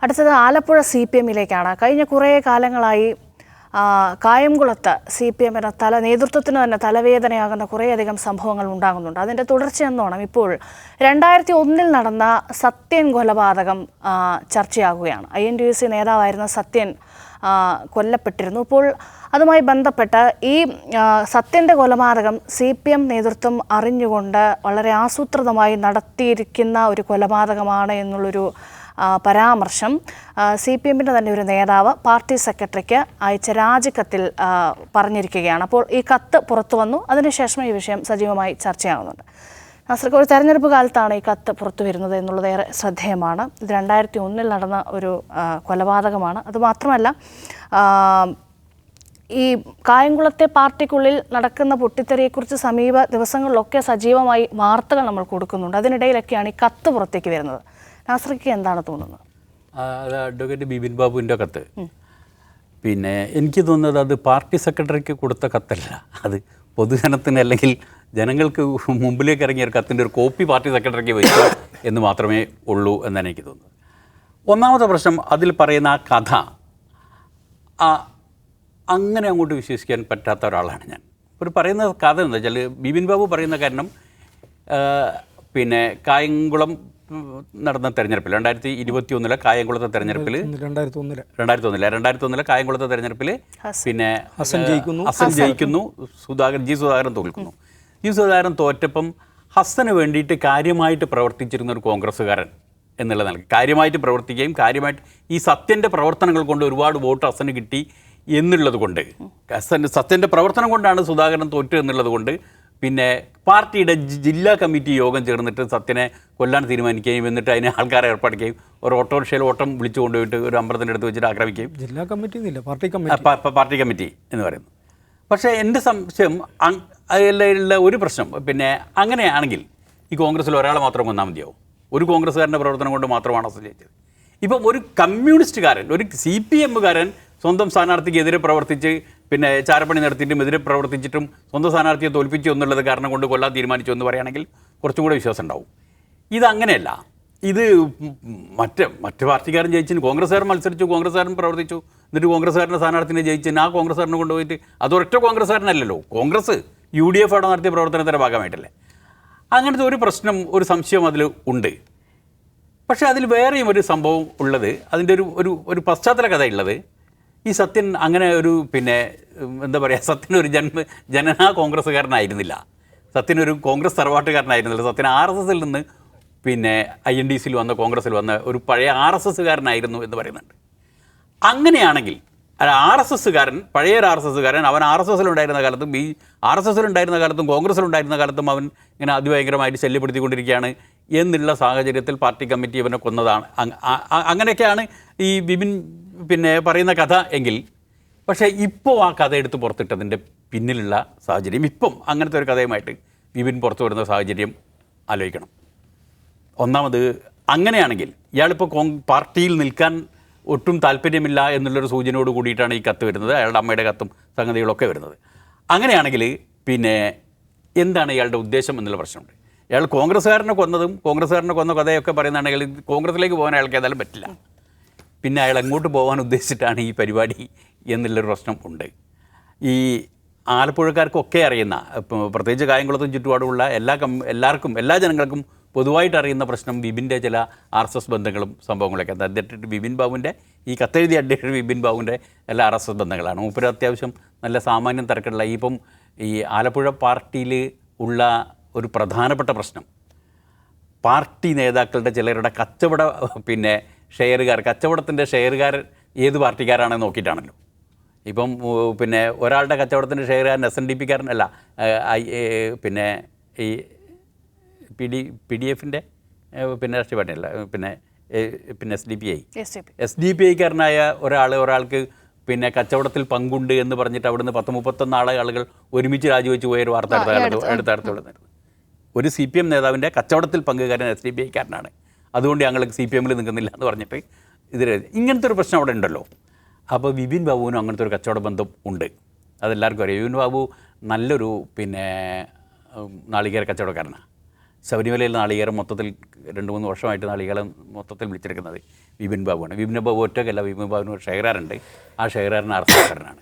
അടുത്തത് ആലപ്പുഴ CPM-ലേക്കാണ്. കഴിഞ്ഞ കുറേ കാലങ്ങളായി കായംകുളത്ത് CPM-ന് നേതൃത്വത്തിന് തന്നെ തലവേദനയാകുന്ന കുറേയധികം സംഭവങ്ങൾ ഉണ്ടാകുന്നുണ്ട്. അതിൻ്റെ തുടർച്ചയെന്നോണം ഇപ്പോൾ 2001 നടന്ന സത്യൻ കൊലപാതകം ചർച്ചയാകുകയാണ്. INTUC നേതാവായിരുന്ന സത്യൻ കൊല്ലപ്പെട്ടിരുന്നു. ഇപ്പോൾ അതുമായി ബന്ധപ്പെട്ട് ഈ സത്യൻ്റെ കൊലപാതകം CPM നേതൃത്വം അറിഞ്ഞുകൊണ്ട് വളരെ ആസൂത്രിതമായി നടത്തിയിരിക്കുന്ന ഒരു കൊലപാതകമാണ് എന്നുള്ളൊരു പരാമർശം CPM-ൻ്റെ തന്നെ ഒരു നേതാവ് പാർട്ടി സെക്രട്ടറിക്ക് അയച്ച രാജിക്കത്തിൽ പറഞ്ഞിരിക്കുകയാണ്. അപ്പോൾ ഈ കത്ത് പുറത്തു വന്നു. അതിനുശേഷം ഈ വിഷയം സജീവമായി ചർച്ചയാകുന്നുണ്ട്. നാസർക്ക്, ഒരു തെരഞ്ഞെടുപ്പ് കാലത്താണ് ഈ കത്ത് പുറത്തു വരുന്നത് എന്നുള്ളത് ഏറെ ശ്രദ്ധേയമാണ്. ഇത് 2001 നടന്ന ഒരു കൊലപാതകമാണ്. അതുമാത്രമല്ല, ഈ കായംകുളത്തെ പാർട്ടിക്കുള്ളിൽ നടക്കുന്ന പൊട്ടിത്തെറിയെക്കുറിച്ച് സമീപ ദിവസങ്ങളിലൊക്കെ സജീവമായി വാർത്തകൾ നമ്മൾ കൊടുക്കുന്നുണ്ട്. അതിനിടയിലൊക്കെയാണ് ഈ കത്ത് പുറത്തേക്ക് വരുന്നത്. നാസർക്ക് എന്താണ് തോന്നുന്നത്? അത് അഡ്വക്കേറ്റ് ബിപിൻ ബാബുവിൻ്റെ കത്ത്. പിന്നെ എനിക്ക് തോന്നുന്നത് അത് പാർട്ടി സെക്രട്ടറിക്ക് കൊടുത്ത കത്തല്ല, അത് പൊതുജനത്തിന് അല്ലെങ്കിൽ ജനങ്ങൾക്ക് മുമ്പിലേക്ക് ഇറങ്ങിയ ഒരു കത്തിൻ്റെ ഒരു കോപ്പി പാർട്ടി സെക്രട്ടറിക്ക് വെച്ചു എന്ന് മാത്രമേ ഉള്ളൂ എന്നാണ് എനിക്ക് തോന്നുന്നത്. ഒന്നാമത്തെ പ്രശ്നം, അതിൽ പറയുന്ന ആ കഥ അങ്ങനെ അങ്ങോട്ട് വിശ്വസിക്കാൻ പറ്റാത്ത ഒരാളാണ് ഞാൻ. ഒരു പറയുന്ന കഥ എന്താ വെച്ചാൽ, ബിപിൻ ബാബു പറയുന്ന കാരണം പിന്നെ കായംകുളം നടന്ന തെരഞ്ഞെടുപ്പിൽ 2021 കായംകുളത്തെ തെരഞ്ഞെടുപ്പിൽ 2001 കായംകുളത്തെ തെരഞ്ഞെടുപ്പിൽ പിന്നെ ഹസൻ ജയിക്കുന്നു, സുധാകരൻ തോൽക്കുന്നു. സുധാകരൻ തോറ്റപ്പം ഹസന് വേണ്ടിയിട്ട് കാര്യമായിട്ട് പ്രവർത്തിച്ചിരുന്ന ഒരു കോൺഗ്രസ്സുകാരൻ എന്നുള്ള നിലയ്ക്ക് കാര്യമായിട്ട് പ്രവർത്തിക്കുകയും കാര്യമായിട്ട് ഈ സത്യൻ്റെ പ്രവർത്തനങ്ങൾ കൊണ്ട് ഒരുപാട് വോട്ട് ഹസന് കിട്ടി എന്നുള്ളത് കൊണ്ട്, സത്യൻ്റെ പ്രവർത്തനം കൊണ്ടാണ് സുധാകരൻ തോറ്റു എന്നുള്ളത് കൊണ്ട് പിന്നെ പാർട്ടിയുടെ ജില്ലാ കമ്മിറ്റി യോഗം ചേർന്നിട്ട് സത്യനെ കൊല്ലാൻ തീരുമാനിക്കുകയും എന്നിട്ട് അതിന് ആൾക്കാരെ ഏർപ്പെടുകയും ഒരു ഓട്ടോറിക്ഷയിൽ ഓട്ടം വിളിച്ചു കൊണ്ടുപോയിട്ട് ഒരു അമ്പലത്തിൻ്റെ അടുത്ത് വെച്ചിട്ട് ആക്രമിക്കുകയും. ജില്ലാ കമ്മിറ്റി എന്നില്ല, പാർട്ടി കമ്മിറ്റി എന്ന് പറയുന്നു. പക്ഷേ എൻ്റെ സംശയം അതിലുള്ള ഒരു പ്രശ്നം, പിന്നെ അങ്ങനെയാണെങ്കിൽ ഈ കോൺഗ്രസ്സിൽ ഒരാളെ മാത്രം കൊന്നാൽ മതിയാവും. ഒരു കോൺഗ്രസ്സുകാരൻ്റെ പ്രവർത്തനം കൊണ്ട് മാത്രമാണ് അസൽ ജയിച്ചത്. ഇപ്പം ഒരു കമ്മ്യൂണിസ്റ്റുകാരൻ, ഒരു CPM-കാരൻ സ്വന്തം സ്ഥാനാർത്ഥിക്ക് എതിരെ പ്രവർത്തിച്ച് പിന്നെ ചാരപ്പണി നടത്തിയിട്ടും എതിരെ പ്രവർത്തിച്ചിട്ടും സ്വന്തം സ്ഥാനാർത്ഥിയെ തോൽപ്പിച്ചു എന്നുള്ളത് കാരണം കൊണ്ട് കൊല്ലാൻ തീരുമാനിച്ചു എന്ന് പറയുകയാണെങ്കിൽ കുറച്ചും കൂടെ വിശ്വാസം ഉണ്ടാവും. ഇതങ്ങനെയല്ല. ഇത് മറ്റ് പാർട്ടിക്കാരൻ ജയിച്ചു, കോൺഗ്രസ്സുകാരൻ മത്സരിച്ചു, കോൺഗ്രസ്സുകാരൻ പ്രവർത്തിച്ചു, എന്നിട്ട് കോൺഗ്രസ്സുകാരൻ്റെ സ്ഥാനാർത്ഥിനെ ജയിച്ചു, ആ കോൺഗ്രസ്സുകാരനെ കൊണ്ടുപോയിട്ട് അതൊരൊറ്റ കോൺഗ്രസ്സുകാരനല്ലല്ലോ, കോൺഗ്രസ് UDF അവിടെ നടത്തിയ പ്രവർത്തനത്തിൻ്റെ ഭാഗമായിട്ടല്ലേ. അങ്ങനത്തെ ഒരു പ്രശ്നം, ഒരു സംശയം അതിൽ ഉണ്ട്. പക്ഷേ അതിൽ വേറെയും ഒരു സംഭവം ഉള്ളത്, അതിൻ്റെ ഒരു പശ്ചാത്തല കഥയുള്ളത്, ഈ സത്യൻ അങ്ങനെ ഒരു പിന്നെ എന്താ പറയുക, സത്യനൊരു ജനനാ കോൺഗ്രസ്സുകാരനായിരുന്നില്ല, സത്യനൊരു കോൺഗ്രസ് തറവാട്ടുകാരനായിരുന്നില്ല. സത്യൻ RSSൽ നിന്ന് പിന്നെ INTUCയിൽ വന്ന, കോൺഗ്രസ്സിൽ വന്ന ഒരു പഴയ RSSകാരനായിരുന്നു എന്ന് പറയുന്നുണ്ട്. അങ്ങനെയാണെങ്കിൽ RSSകാരൻ, പഴയൊരു RSSകാരൻ, അവൻ RSSലുണ്ടായിരുന്ന കാലത്തും RSSലുണ്ടായിരുന്ന കാലത്തും കോൺഗ്രസ്സിലുണ്ടായിരുന്ന കാലത്തും അവൻ ഇങ്ങനെ അതിഭയങ്കരമായിട്ട് ശല്യപ്പെടുത്തിക്കൊണ്ടിരിക്കുകയാണ് എന്നുള്ള സാഹചര്യത്തിൽ പാർട്ടി കമ്മിറ്റി ഇവനെ കൊന്നതാണ്. അങ്ങനെയൊക്കെയാണ് ഈ ബിപിൻ പിന്നെ പറയുന്ന കഥ എങ്കിൽ, പക്ഷേ ഇപ്പോൾ ആ കഥ എടുത്ത് പുറത്തിട്ടതിൻ്റെ പിന്നിലുള്ള സാഹചര്യം, ഇപ്പം അങ്ങനത്തെ ഒരു കഥയുമായിട്ട് ബിപിൻ പുറത്തു വരുന്ന സാഹചര്യം ആലോചിക്കണം. ഒന്നാമത്, അങ്ങനെയാണെങ്കിൽ ഇയാളിപ്പോൾ പാർട്ടിയിൽ നിൽക്കാൻ ഒട്ടും താല്പര്യമില്ല എന്നുള്ളൊരു സൂചനയോട് കൂടിയിട്ടാണ് ഈ കത്ത് വരുന്നത്, അയാളുടെ അമ്മയുടെ കത്തും സംഗതികളൊക്കെ വരുന്നത്. അങ്ങനെയാണെങ്കിൽ പിന്നെ എന്താണ് ഇയാളുടെ ഉദ്ദേശം എന്നുള്ള പ്രശ്നമുണ്ട്. ഇയാൾ കോൺഗ്രസ്സുകാരനെ കൊന്ന കഥയൊക്കെ പറയുന്നതാണെങ്കിൽ കോൺഗ്രസ്സിലേക്ക് പോകാൻ അയാൾക്ക് ഏതായാലും പറ്റില്ല. പിന്നെ അയാൾ എങ്ങോട്ട് പോകാൻ ഉദ്ദേശിച്ചിട്ടാണ് ഈ പരിപാടി എന്നുള്ളൊരു പ്രശ്നം ഉണ്ട്. ഈ ആലപ്പുഴക്കാർക്കൊക്കെ അറിയുന്ന, പ്രത്യേകിച്ച് കായംകുളത്തും ചുറ്റുപാടുമുള്ള എല്ലാവർക്കും, എല്ലാ ജനങ്ങൾക്കും പൊതുവായിട്ട് അറിയുന്ന പ്രശ്നം ബിപിൻ്റെ ചില RSS ബന്ധങ്ങളും സംഭവങ്ങളൊക്കെ. അഡ്വക്കേറ്റ് ബിപിൻ ബാബുവിൻ്റെ ഈ കത്തെഴുതിയ അഡ്വക്കേറ്റ് ബിപിൻ ബാബുവിൻ്റെ എല്ലാ RSS ബന്ധങ്ങളാണ്. മൂപ്പര് അത്യാവശ്യം നല്ല സാമാന്യം തിരക്കുള്ള, ഇപ്പം ഈ ആലപ്പുഴ പാർട്ടിയിൽ ഉള്ള ഒരു പ്രധാനപ്പെട്ട പ്രശ്നം, പാർട്ടി നേതാക്കളുടെ ചിലരുടെ പിന്നെ കച്ചവടത്തിൻ്റെ ഷെയറുകാർ ഏത് പാർട്ടിക്കാരാണെന്ന് നോക്കിയിട്ടാണല്ലോ. ഇപ്പം പിന്നെ ഒരാളുടെ കച്ചവടത്തിൻ്റെ ഷെയറുകാരൻ SNDP-കാരനല്ല, പിന്നെ ഈ PDF-ൻ്റെ പിന്നെ രാഷ്ട്രീയ പാർട്ടിയല്ല, പിന്നെ SDPI-കാരനായ ഒരാൾക്ക് പിന്നെ കച്ചവടത്തിൽ പങ്കുണ്ട് എന്ന് പറഞ്ഞിട്ട് അവിടുന്ന് 10-31 ആളുകൾ ഒരുമിച്ച് രാജിവെച്ച് പോയൊരു വാർത്ത എടുത്തായിരുന്നു. ഒരു CPM നേതാവിൻ്റെ കച്ചവടത്തിൽ പങ്കുകാരൻ SDPI-കാരനാണ്, അതുകൊണ്ട് ഞങ്ങൾ CPM-ൽ നിൽക്കുന്നില്ല എന്ന് പറഞ്ഞിട്ട് ഇങ്ങനത്തെ ഒരു പ്രശ്നം അവിടെ ഉണ്ടല്ലോ. അപ്പോൾ ബിപിൻ ബാബുവിനും അങ്ങനത്തെ ഒരു കച്ചവട ബന്ധം ഉണ്ട്, അതെല്ലാവർക്കും അറിയാം. ബിപിൻ ബാബു നല്ലൊരു പിന്നെ നാളികേര കച്ചവടക്കാരനാണ്. ശബരിമലയിൽ നാളികേരം മൊത്തത്തിൽ 2-3 വർഷമായിട്ട് നാളികേരം മൊത്തത്തിൽ വിളിച്ചെടുക്കുന്നത് വിപിൻ ബാബുവാണ്. വിപിൻ ബാബു ഒറ്റയ്ക്കല്ല, വിപിൻ ബാബുവിന് ഒരു ഷെയറാറുണ്ട്. ആ ഷെയറാറിന് RSSകാരനാണ്.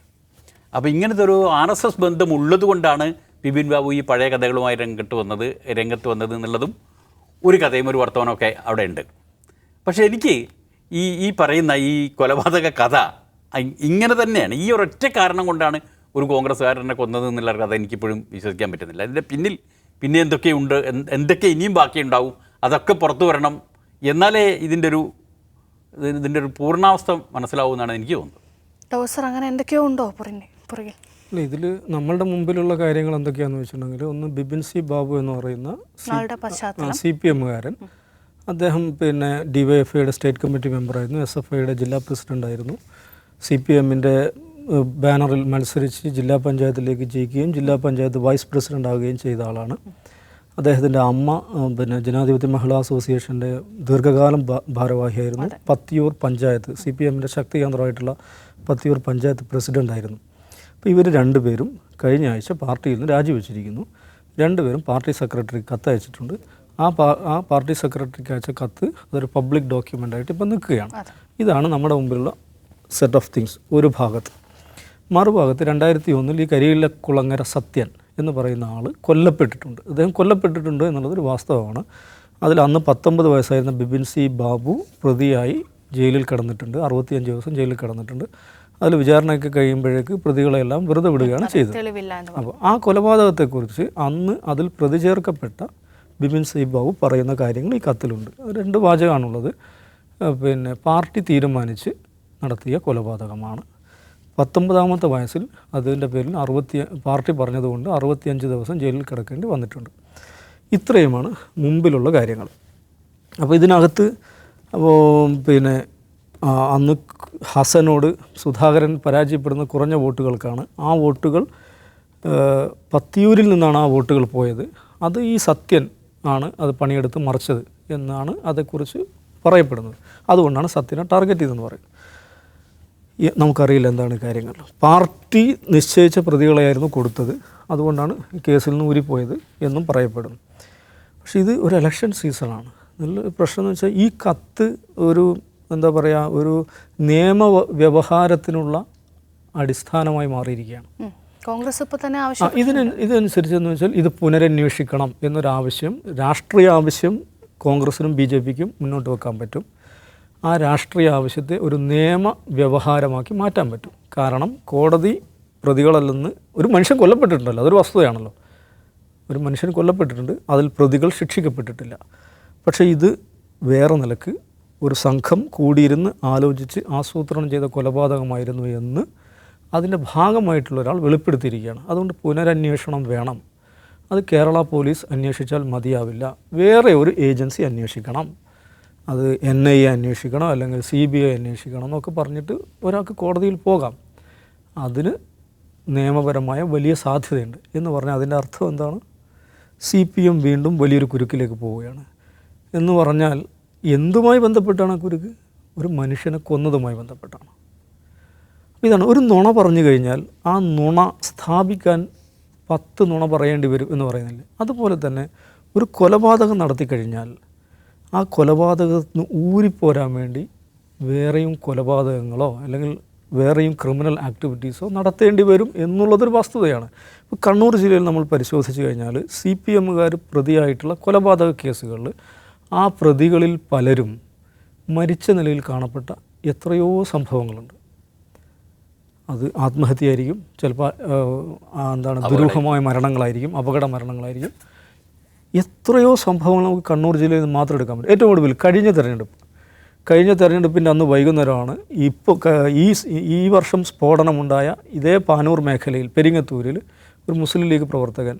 അപ്പോൾ ഇങ്ങനത്തെ ഒരു RSS ബന്ധമുള്ളത് കൊണ്ടാണ് വിപിൻ ബാബു ഈ പഴയ കഥകളുമായി രംഗത്ത് വന്നത് എന്നുള്ളതും ഒരു കഥയും ഒരു വർത്തമാനമൊക്കെ അവിടെ ഉണ്ട്. പക്ഷേ എനിക്ക് ഈ പറയുന്ന ഈ കൊലപാതക കഥ ഇങ്ങനെ തന്നെയാണ്. ഈ ഒരൊറ്റ കാരണം കൊണ്ടാണ് ഒരു കോൺഗ്രസ്സുകാരനെ കൊന്നത് എന്നുള്ള കഥ എനിക്കിപ്പോഴും വിശ്വസിക്കാൻ പറ്റുന്നില്ല. അതിൻ്റെ പിന്നിൽ പിന്നെ എന്തൊക്കെയുണ്ട്, എന്തൊക്കെ ഇനിയും ബാക്കിയുണ്ടാവും, അതൊക്കെ പുറത്തു വരണം. എന്നാലേ ഇതിൻ്റെ ഒരു പൂർണ്ണാവസ്ഥ മനസ്സിലാവുമെന്നാണ് എനിക്ക് തോന്നുന്നത്. സർ, അങ്ങനെ എന്തൊക്കെയോ ഉണ്ടോ പുറകിൽ? അല്ല, ഇതിൽ നമ്മളുടെ മുമ്പിലുള്ള കാര്യങ്ങൾ എന്തൊക്കെയാണെന്ന് വെച്ചിട്ടുണ്ടെങ്കിൽ, ഒന്ന് ബിപിൻ സി ബാബു എന്ന് പറയുന്ന CPMകാരൻ. അദ്ദേഹം പിന്നെ DYFIയുടെ സ്റ്റേറ്റ് കമ്മിറ്റി മെമ്പറായിരുന്നു, SFIയുടെ ജില്ലാ പ്രസിഡൻ്റായിരുന്നു. CPMൻ്റെ ബാനറിൽ മത്സരിച്ച് ജില്ലാ പഞ്ചായത്തിലേക്ക് ജയിക്കുകയും ജില്ലാ പഞ്ചായത്ത് വൈസ് പ്രസിഡൻ്റ് ആവുകയും ചെയ്ത ആളാണ്. അദ്ദേഹത്തിൻ്റെ അമ്മ പിന്നെ ജനാധിപത്യ മഹിളാ അസോസിയേഷൻ്റെ ദീർഘകാലം ഭാരവാഹിയായിരുന്നു. പത്തിയൂർ പഞ്ചായത്ത് CPMൻ്റെ ശക്തി കേന്ദ്രമായിട്ടുള്ള പത്തിയൂർ പഞ്ചായത്ത് പ്രസിഡൻ്റായിരുന്നു. അപ്പോൾ ഇവർ രണ്ടുപേരും കഴിഞ്ഞ ആഴ്ച പാർട്ടിയിൽ നിന്ന് രാജിവെച്ചിരിക്കുന്നു. രണ്ടുപേരും പാർട്ടി സെക്രട്ടറിക്ക് കത്തയച്ചിട്ടുണ്ട്. ആ പാർട്ടി സെക്രട്ടറിക്ക് അയച്ച കത്ത് അതൊരു പബ്ലിക് ഡോക്യുമെൻ്റായിട്ട് ഇപ്പം നിൽക്കുകയാണ്. ഇതാണ് നമ്മുടെ മുമ്പിലുള്ള സെറ്റ് ഓഫ് തിങ്സ് ഒരു ഭാഗത്ത്. മറുഭാഗത്ത് 2001 ഈ കരിയിലക്കുളങ്ങര സത്യൻ എന്ന് പറയുന്ന ആൾ കൊല്ലപ്പെട്ടിട്ടുണ്ട്. അദ്ദേഹം കൊല്ലപ്പെട്ടിട്ടുണ്ട് എന്നുള്ളതൊരു വാസ്തവമാണ്. അതിൽ അന്ന് 19 വയസ്സായിരുന്ന ബിപിൻ സി ബാബു പ്രതിയായി ജയിലിൽ കിടന്നിട്ടുണ്ട്. 65 ദിവസം ജയിലിൽ കിടന്നിട്ടുണ്ട്. അതിൽ വിചാരണയൊക്കെ കഴിയുമ്പോഴേക്ക് പ്രതികളെല്ലാം വെറുതെ വിടുകയാണ് ചെയ്തത്. അപ്പോൾ ആ കൊലപാതകത്തെക്കുറിച്ച് അന്ന് അതിൽ പ്രതി ചേർക്കപ്പെട്ട ബിപിൻ സി ബാബു പറയുന്ന കാര്യങ്ങൾ ഈ കത്തിലുണ്ട്. 2 വാചകമാണുള്ളത്. പിന്നെ പാർട്ടി തീരുമാനിച്ച് നടത്തിയ കൊലപാതകമാണ്. 19ാമത്തെ വയസ്സിൽ അതിൻ്റെ പേരിൽ പാർട്ടി പറഞ്ഞതുകൊണ്ട് 65 ദിവസം ജയിലിൽ കിടക്കേണ്ടി വന്നിട്ടുണ്ട്. ഇത്രയുമാണ് മുമ്പിലുള്ള കാര്യങ്ങൾ. അപ്പോൾ ഇതിനകത്ത് പിന്നെ അന്ന് ഹസനോട് സുധാകരൻ പരാജയപ്പെടുന്ന കുറഞ്ഞ വോട്ടുകൾക്കാണ്. ആ വോട്ടുകൾ പത്തിയൂരിൽ നിന്നാണ് ആ വോട്ടുകൾ പോയത്. അത് ഈ സത്യൻ ആണ് അത് പണിയെടുത്ത് മറിച്ചത് എന്നാണ് അതേക്കുറിച്ച് പറയപ്പെടുന്നത്. അതുകൊണ്ടാണ് സത്യനെ ടാർഗറ്റ് ചെയ്തെന്ന് പറയുന്നത്. നമുക്കറിയില്ല എന്താണ് കാര്യങ്ങൾ. പാർട്ടി നിശ്ചയിച്ച പ്രതികളെയായിരുന്നു കൊടുത്തത്, അതുകൊണ്ടാണ് കേസിൽ നിന്ന് ഊരിപ്പോയത് എന്നും പറയപ്പെടുന്നു. പക്ഷേ ഇത് ഒരു ഇലക്ഷൻ സീസണാണ്. നല്ല പ്രശ്നം എന്ന് വെച്ചാൽ ഈ കത്ത് ഒരു ഒരു നിയമ വ്യവഹാരത്തിനുള്ള അടിസ്ഥാനമായി മാറിയിരിക്കുകയാണ്. കോൺഗ്രസ് ഇപ്പോൾ തന്നെ ഇതനുസരിച്ചെന്ന് വെച്ചാൽ ഇത് പുനരന്വേഷിക്കണം എന്നൊരാവശ്യം, രാഷ്ട്രീയ ആവശ്യം കോൺഗ്രസിനും BJPക്കും മുന്നോട്ട് വെക്കാൻ പറ്റും. ആ രാഷ്ട്രീയ ആവശ്യത്തെ ഒരു നിയമ വ്യവഹാരമാക്കി മാറ്റാൻ പറ്റും. കാരണം കോടതി പ്രതികളല്ലെന്ന് ഒരു മനുഷ്യൻ കൊല്ലപ്പെട്ടിട്ടുണ്ടല്ലോ, അതൊരു വസ്തുതയാണല്ലോ. ഒരു മനുഷ്യൻ കൊല്ലപ്പെട്ടിട്ടുണ്ട്, അതിൽ പ്രതികൾ ശിക്ഷിക്കപ്പെട്ടിട്ടില്ല. പക്ഷേ ഇത് വേറെ നിലക്ക് ഒരു സംഘം കൂടിയിരുന്ന് ആലോചിച്ച് ആസൂത്രണം ചെയ്ത കൊലപാതകമായിരുന്നു എന്ന് അതിൻ്റെ ഭാഗമായിട്ടുള്ള ഒരാൾ വെളിപ്പെടുത്തിയിരിക്കുകയാണ്. അതുകൊണ്ട് പുനരന്വേഷണം വേണം. അത് കേരള പോലീസ് അന്വേഷിച്ചാൽ മതിയാവില്ല, വേറെ ഒരു ഏജൻസി അന്വേഷിക്കണം. അത് NIA അന്വേഷിക്കണം, അല്ലെങ്കിൽ CBI അന്വേഷിക്കണം എന്നൊക്കെ പറഞ്ഞിട്ട് ഒരാൾക്ക് കോടതിയിൽ പോകാം. അതിന് നിയമപരമായ വലിയ സാധ്യതയുണ്ട് എന്ന് പറഞ്ഞാൽ അതിൻ്റെ അർത്ഥം എന്താണ്? CPM വീണ്ടും വലിയൊരു കുരുക്കിലേക്ക് പോവുകയാണ് എന്ന് പറഞ്ഞാൽ എന്തുമായി ബന്ധപ്പെട്ടാണ് ആ കുരുക്ക്? ഒരു മനുഷ്യനെ കൊന്നതുമായി ബന്ധപ്പെട്ടാണ്. ഇതാണ് ഒരു നുണ പറഞ്ഞു കഴിഞ്ഞാൽ ആ നുണ സ്ഥാപിക്കാൻ 10 നുണ പറയേണ്ടി വരും എന്ന് പറയുന്നില്ലേ? അതുപോലെ തന്നെ ഒരു കൊലപാതകം നടത്തി കഴിഞ്ഞാൽ ആ കൊലപാതകത്തിന് ഊരിപ്പോരാൻ വേണ്ടി വേറെയും കൊലപാതകങ്ങളോ അല്ലെങ്കിൽ വേറെയും ക്രിമിനൽ ആക്ടിവിറ്റീസോ നടത്തേണ്ടി വരും എന്നുള്ളതൊരു വസ്തുതയാണ്. ഇപ്പോൾ കണ്ണൂർ ജില്ലയിൽ നമ്മൾ പരിശോധിച്ച് കഴിഞ്ഞാൽ CPMകാർ പ്രതിയായിട്ടുള്ള കൊലപാതക കേസുകളിൽ ആ പ്രതികളിൽ പലരും മരിച്ച നിലയിൽ കാണപ്പെട്ട എത്രയോ സംഭവങ്ങളുണ്ട്. അത് ആത്മഹത്യയായിരിക്കും, ചിലപ്പോൾ ദുരൂഹമായ മരണങ്ങളായിരിക്കും, അപകട മരണങ്ങളായിരിക്കും. എത്രയോ സംഭവങ്ങൾ നമുക്ക് കണ്ണൂർ ജില്ലയിൽ നിന്ന് മാത്രം എടുക്കാൻ പറ്റും. ഏറ്റവും ഒടുവിൽ കഴിഞ്ഞ തെരഞ്ഞെടുപ്പിൻ്റെ അന്ന് വൈകുന്നേരമാണ് ഇപ്പോൾ ഈ വർഷം സ്ഫോടനമുണ്ടായ ഇതേ പാനൂർ മേഖലയിൽ പെരിങ്ങത്തൂരിൽ ഒരു മുസ്ലിം ലീഗ് പ്രവർത്തകൻ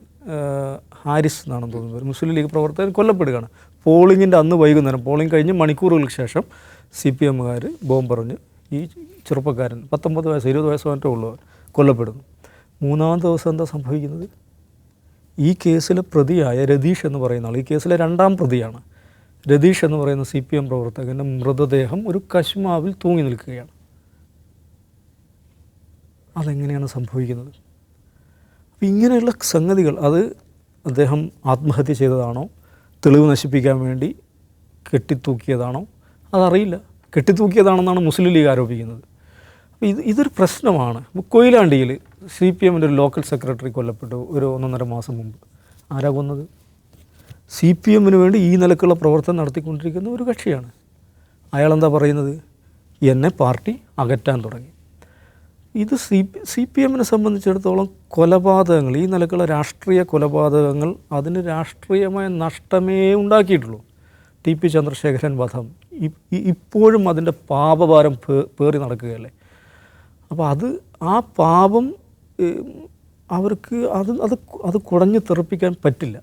ഹാരിസ് എന്നാണെന്ന് തോന്നുന്നത്, ഒരു മുസ്ലിം ലീഗ് പ്രവർത്തകൻ കൊല്ലപ്പെടുകയാണ്. പോളിങ്ങിൻ്റെ അന്ന് വൈകുന്നേരം, പോളിംഗ് കഴിഞ്ഞ് മണിക്കൂറുകൾക്ക് ശേഷം CPMകാർ ബോംബെറിഞ്ഞ് ഈ ചെറുപ്പക്കാരൻ 19 വയസ്സ് 20 വയസ്സ് മറ്റോ ഉള്ളവർ കൊല്ലപ്പെടുന്നു. 3-ാമത്തെ ദിവസം എന്താ സംഭവിക്കുന്നത്? ഈ കേസിലെ പ്രതിയായ രതീഷ് എന്ന് പറയുന്ന ആൾ, ഈ കേസിലെ 2ാം പ്രതിയാണ്. രതീഷ് എന്ന് പറയുന്ന CPM പ്രവർത്തകൻ്റെ മൃതദേഹം ഒരു കശുമാവിൽ തൂങ്ങി നിൽക്കുകയാണ്. അതെങ്ങനെയാണ് സംഭവിക്കുന്നത്? അപ്പം ഇങ്ങനെയുള്ള സംഗതികൾ, അത് അദ്ദേഹം ആത്മഹത്യ ചെയ്തതാണോ, തെളിവ് നശിപ്പിക്കാൻ വേണ്ടി കെട്ടിത്തൂക്കിയതാണോ അതറിയില്ല. കെട്ടിത്തൂക്കിയതാണെന്നാണ് മുസ്ലിം ലീഗ് ആരോപിക്കുന്നത്. അപ്പോൾ ഇതൊരു പ്രശ്നമാണ്. കൊയിലാണ്ടിയിൽ CPMൻ്റെ ഒരു ലോക്കൽ സെക്രട്ടറി കൊല്ലപ്പെട്ടു ഒരു 1.5 മാസം മുമ്പ്. ആരാ കൊന്നത്? CPMന് വേണ്ടി ഈ നിലക്കുള്ള പ്രവർത്തനം നടത്തിക്കൊണ്ടിരിക്കുന്ന ഒരു കക്ഷിയാണ്. അയാളെന്താ പറയുന്നത്? എന്നെ പാർട്ടി അകറ്റാൻ തുടങ്ങി. ഇത് CPMനെ സംബന്ധിച്ചിടത്തോളം കൊലപാതകങ്ങൾ, ഈ നിലക്കുള്ള രാഷ്ട്രീയ കൊലപാതകങ്ങൾ, അതിന് രാഷ്ട്രീയമായ നഷ്ടമേ ഉണ്ടാക്കിയിട്ടുള്ളൂ. TP ചന്ദ്രശേഖരൻ വധം ഇപ്പോഴും അതിൻ്റെ പാപഭാരം പേറി നടക്കുകയല്ലേ. അപ്പോൾ ആ പാപം അവർക്ക് അത് കുടഞ്ഞു തെറിപ്പിക്കാൻ പറ്റില്ല.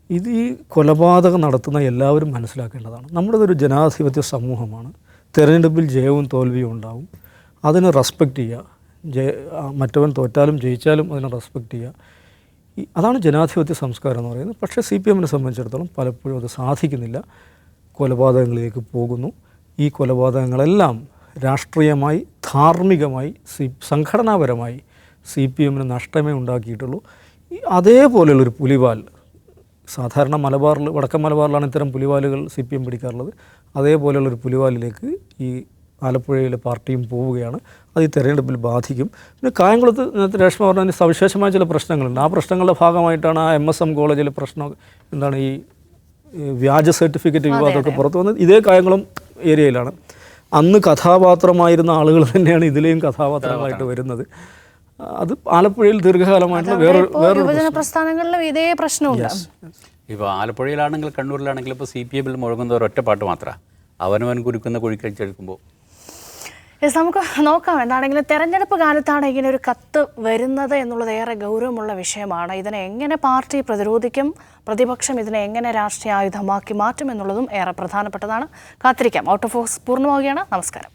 ഇത് ഈ കൊലപാതകം നടത്തുന്ന എല്ലാവരും മനസ്സിലാക്കേണ്ടതാണ്. നമ്മുടേതൊരു ജനാധിപത്യ സമൂഹമാണ്. തെരഞ്ഞെടുപ്പിൽ ജയവും തോൽവിയും ഉണ്ടാവും. അതിനെ റെസ്പെക്റ്റ് ചെയ്യുക. മറ്റവൻ തോറ്റാലും ജയിച്ചാലും അതിനെ റെസ്പെക്റ്റ് ചെയ്യുക. അതാണ് ജനാധിപത്യ സംസ്കാരം എന്ന് പറയുന്നത്. പക്ഷേ CPMനെ സംബന്ധിച്ചിടത്തോളം പലപ്പോഴും അത് സാധിക്കുന്നില്ല. കൊലപാതകങ്ങളിലേക്ക് പോകുന്നു. ഈ കൊലപാതകങ്ങളെല്ലാം രാഷ്ട്രീയമായി, ധാർമ്മികമായി, സംഘടനാപരമായി CPMന് നഷ്ടമേ ഉണ്ടാക്കിയിട്ടുള്ളൂ. അതേപോലെയുള്ളൊരു പുലിവാൽ സാധാരണ മലബാറിൽ, വടക്കൻ മലബാറിലാണ് ഇത്തരം പുലിവാലുകൾ CPM പിടിക്കാറുള്ളത്. അതേപോലെയുള്ളൊരു പുലിവാലിലേക്ക് ഈ ആലപ്പുഴയിലെ പാർട്ടിയും പോവുകയാണ്. അത് ഈ തെരഞ്ഞെടുപ്പിൽ ബാധിക്കും. പിന്നെ കായംകുളത്ത് നേരത്തെ രേഷ്മ പറഞ്ഞതിന് സവിശേഷമായ ചില പ്രശ്നങ്ങളുണ്ട്. ആ പ്രശ്നങ്ങളുടെ ഭാഗമായിട്ടാണ് ആ MSM കോളേജിലെ പ്രശ്നം, എന്താണ് ഈ വ്യാജ സർട്ടിഫിക്കറ്റ് വിവാദമൊക്കെ പുറത്തു വന്നത്. ഇതേ കായംകുളം ഏരിയയിലാണ്. അന്ന് കഥാപാത്രമായിരുന്ന ആളുകൾ തന്നെയാണ് ഇതിലെയും കഥാപാത്രങ്ങളായിട്ട് വരുന്നത്. അത് ആലപ്പുഴയിൽ ദീർഘകാലമായിട്ടുള്ള യുവജന പ്രസ്ഥാനങ്ങളിലും ഇതേ പ്രശ്നമുണ്ട്. ഇപ്പോൾ ആലപ്പുഴയിലാണെങ്കിൽ കണ്ണൂരിലാണെങ്കിൽ ഇപ്പോൾ CPMൽ മുഴങ്ങുന്ന ഒരൊറ്റ പാട്ട് മാത്രമാണ്, അവനവൻ കുരുക്കുന്ന കുഴിക്കഴിച്ചെടുക്കുമ്പോൾ. നമുക്ക് നോക്കാം. എന്താണെങ്കിലും തെരഞ്ഞെടുപ്പ് കാലത്താണ് ഇങ്ങനെ ഒരു കത്ത് വരുന്നത് എന്നുള്ളത് ഏറെ ഗൗരവമുള്ള വിഷയമാണ്. ഇതിനെ എങ്ങനെ പാർട്ടി പ്രതിരോധിക്കും, പ്രതിപക്ഷം ഇതിനെ എങ്ങനെ രാഷ്ട്രീയ ആയുധമാക്കി മാറ്റും എന്നുള്ളതും ഏറെ പ്രധാനപ്പെട്ടതാണ്. കാത്തിരിക്കാം. ഔട്ട് ഓഫ് ഫോക്കസ് പൂർണ്ണമാവുകയാണ്. നമസ്കാരം.